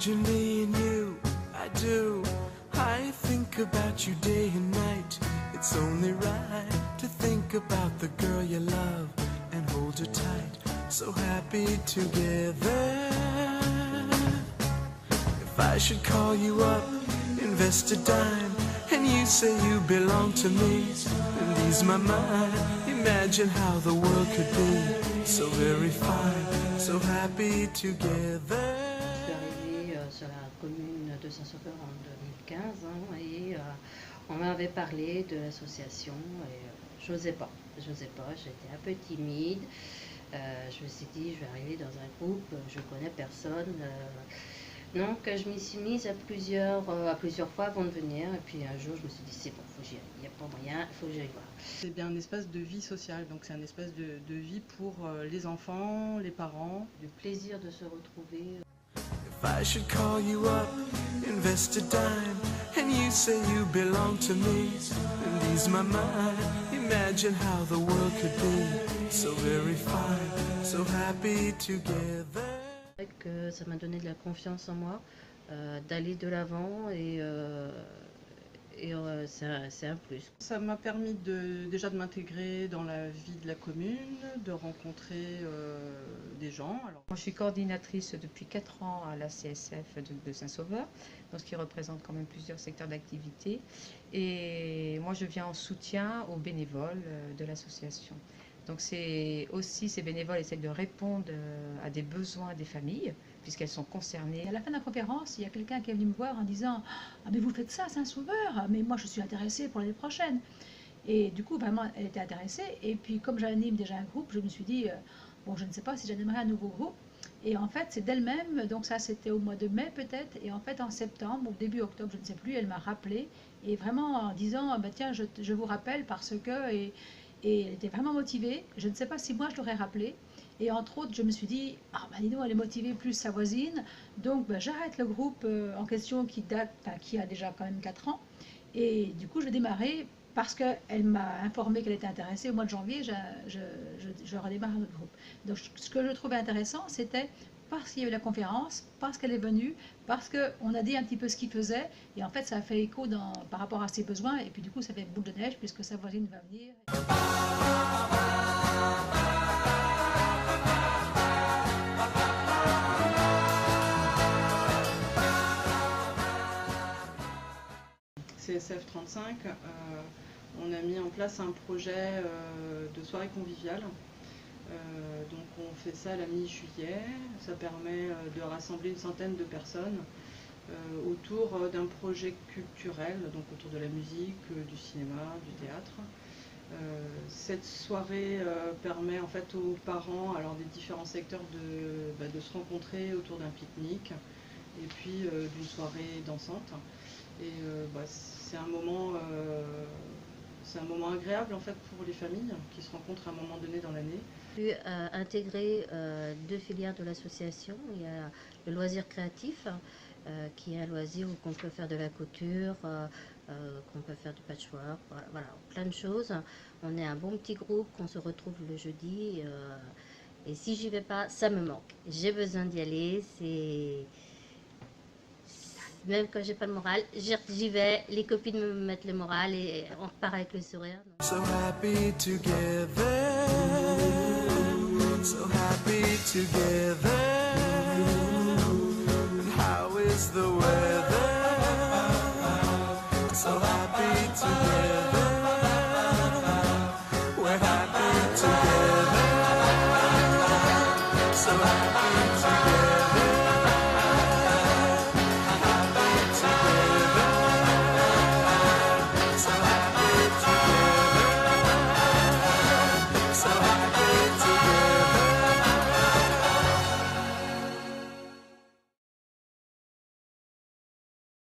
Imagine me and you, I do. I think about you day and night. It's only right to think about the girl you love and hold her tight. So happy together. If I should call you up, invest a dime, and you say you belong to me, and ease my mind. Imagine how the world could be so very fine, so happy together. Je suis arrivée sur la commune de Saint-Sauveur en 2015 et on m'avait parlé de l'association et j'osais pas, j'étais un peu timide. Je me suis dit, je vais arriver dans un groupe, je connais personne. Donc je m'y suis mise à plusieurs fois avant de venir, et puis un jour je me suis dit c'est bon, faut que j'y aille, il n'y a pas moyen, il faut que j'aille voir. C'est bien un espace de vie sociale, donc c'est un espace de vie pour les enfants, les parents. Le plaisir de se retrouver. If I should call you up, invest a dime, and you say you belong to me, and ease my mind. Imagine how the world could be so very fine, so happy together. Que ça m'a donné de la confiance en moi, d'aller de l'avant et c'est un plus. Ça m'a permis déjà de m'intégrer dans la vie de la commune, de rencontrer des gens. Alors, moi, je suis coordinatrice depuis 4 ans à la CSF de Saint-Sauveur, donc ce qui représente quand même plusieurs secteurs d'activité. Et moi, je viens en soutien aux bénévoles de l'association. Donc c'est aussi, ces bénévoles essaient de répondre à des besoins des familles, puisqu'elles sont concernées. À la fin de la conférence, il y a quelqu'un qui est venu me voir en disant « Ah mais vous faites ça, Saint-Sauveur, mais moi je suis intéressée pour l'année prochaine ». Et du coup, vraiment, elle était intéressée. Et puis comme j'anime déjà un groupe, je me suis dit « Bon, je ne sais pas si j'animerai un nouveau groupe ». Et en fait, c'est d'elle-même, donc ça c'était au mois de mai peut-être, et en fait en septembre, ou début octobre, je ne sais plus, elle m'a rappelé, et vraiment en disant bah, « Tiens, je vous rappelle parce que… » Et elle était vraiment motivée. Je ne sais pas si moi je l'aurais rappelé. Et entre autres, je me suis dit, ah bah dis donc, elle est motivée plus sa voisine. Donc bah, j'arrête le groupe en question qui a déjà quand même 4 ans. Et du coup, je vais démarrer parce qu'elle m'a informé qu'elle était intéressée. Au mois de janvier, je redémarre un autre groupe. Donc ce que je trouvais intéressant, c'était parce qu'il y a eu la conférence, parce qu'elle est venue, parce qu'on a dit un petit peu ce qu'il faisait, et en fait ça a fait écho par rapport à ses besoins, et puis du coup ça fait boule de neige puisque sa voisine va venir. CSF 35, on a mis en place un projet de soirée conviviale. Donc on fait ça à la mi-juillet, ça permet de rassembler une centaine de personnes autour d'un projet culturel, donc autour de la musique, du cinéma, du théâtre. Cette soirée permet en fait aux parents alors des différents secteurs de se rencontrer autour d'un pique-nique et puis d'une soirée dansante. Et c'est un moment agréable en fait pour les familles qui se rencontrent à un moment donné dans l'année. J'ai intégré 2 filières de l'association. Il y a le loisir créatif, qui est un loisir où on peut faire de la couture, qu'on peut faire du patchwork, voilà, plein de choses. On est un bon petit groupe, qu'on se retrouve le jeudi. Et si j'y vais pas, ça me manque. J'ai besoin d'y aller. Même quand j'ai pas le moral, j'y vais, les copines me mettent le moral et on repart avec le sourire. So happy together, so happy together. And how is the weather? So happy together.